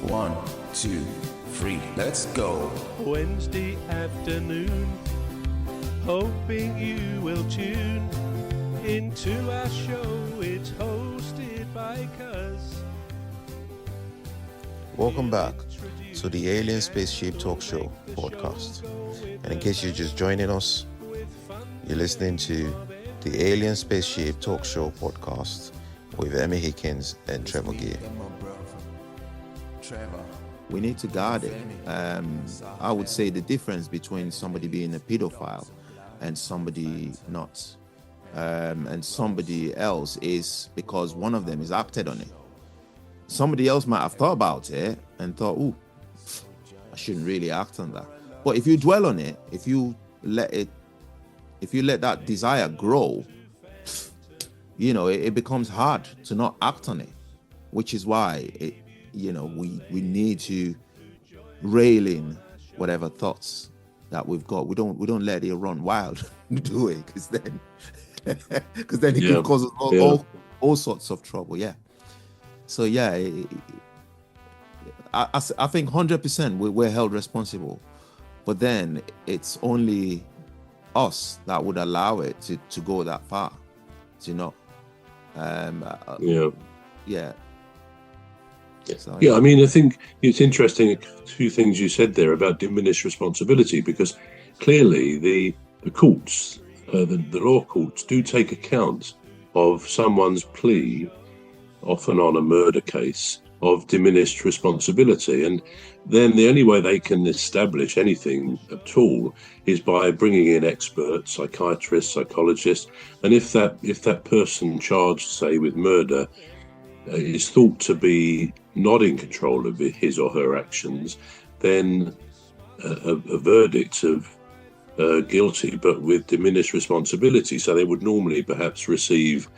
1, 2, 3, let's go. Wednesday afternoon, hoping you will tune into our show. It's hosted by Cuz. Welcome back to the Alien Spaceship Talk Show podcast. And in case you're just joining us, you're listening to the Alien Spaceship Talk Show podcast with Emmy, Hikins, and Trevor Gear. We need to guard it. I would say the difference between somebody being a pedophile and somebody not, and somebody else is because one of them is acted on it. Somebody else might have thought about it and thought, "Ooh, I shouldn't really act on that." But if you dwell on it, if you let that desire grow, it becomes hard to not act on it, which is why we need to rail in whatever thoughts that we've got. We don't let it run wild, do it, because then it can cause all sorts of trouble. Yeah. So yeah, I think 100% we're held responsible, but then it's only us that would allow it to go that far. Yeah. So, yeah, I mean, I think it's interesting, two things you said there about diminished responsibility, because clearly the courts, the law courts, do take account of someone's plea, often on a murder case, of diminished responsibility. And then the only way they can establish anything at all is by bringing in experts, psychiatrists, psychologists. And if that person charged, say, with murder is thought to be not in control of his or her actions, then a verdict of guilty but with diminished responsibility. So they would normally perhaps receive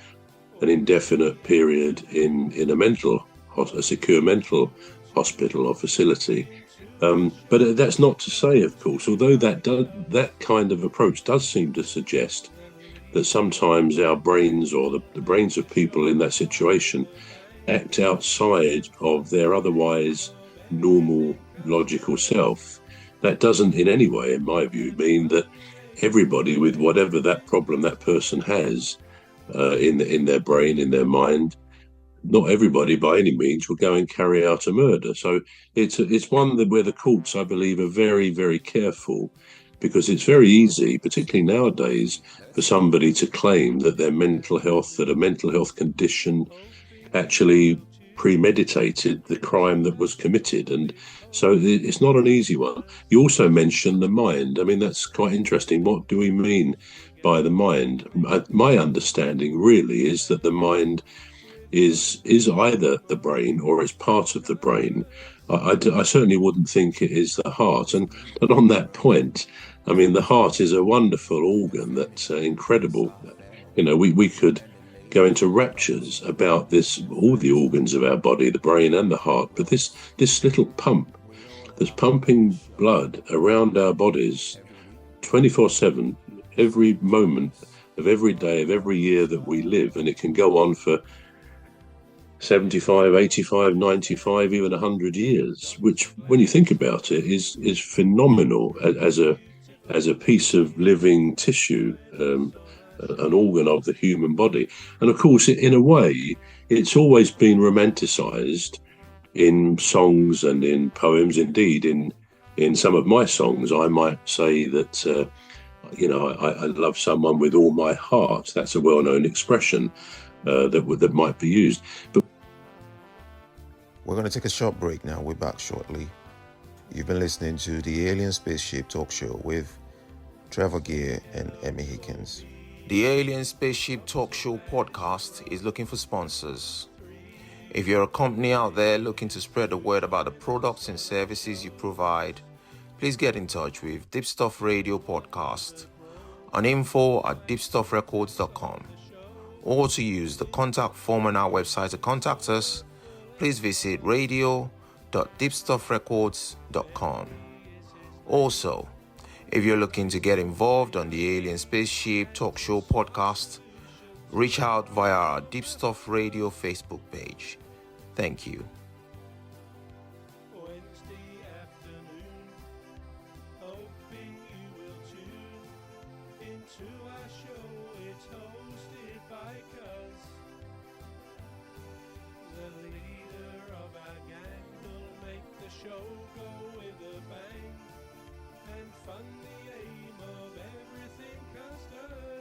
an indefinite period in a secure mental hospital or facility. But that's not to say, of course, although that kind of approach does seem to suggest that sometimes our brains or the brains of people in that situation act outside of their otherwise normal logical self. That doesn't in any way, in my view, mean that everybody with whatever that problem that person has in their brain, in their mind, not everybody by any means will go and carry out a murder. So it's one where the courts, I believe, are very, very careful, because it's very easy, particularly nowadays, for somebody to claim that their mental health, that a mental health condition actually premeditated the crime that was committed. And so it's not an easy one. You also mentioned the mind. I mean, that's quite interesting. What do we mean by the mind? My understanding really is that the mind is either the brain or is part of the brain. I certainly wouldn't think it is the heart. And on that point, I mean, the heart is a wonderful organ that's incredible. We could go into raptures about all the organs of our body, the brain and the heart. But this little pump that's pumping blood around our bodies 24/7, every moment of every day of every year that we live, and it can go on for 75, 85, 95, even 100 years, which, when you think about it, is phenomenal as a piece of living tissue, an organ of the human body. And of course, in a way, it's always been romanticized in songs and in poems. Indeed, in some of my songs, I might say that, I love someone with all my heart. That's a well-known expression that might be used. But we're going to take a short break now. We're back shortly. You've been listening to the Alien Spaceship Talk Show with Trevor Gear and Emmy Hikins. The Alien Spaceship Talk Show podcast is looking for sponsors. If you're a company out there looking to spread the word about the products and services you provide, please get in touch with Deepstuff Radio Podcast on info@deepstuffrecords.com, or to use the contact form on our website to contact us, please visit radio.deepstuffrecords.com. Also, if you're looking to get involved on the Alien Spaceship Talk Show podcast, reach out via our Deepstuff Radio Facebook page. Thank you. into our show. It's hosted by Cuz. The leader of our gang will make the show go with a bang and fund the aim of everything Cuz does.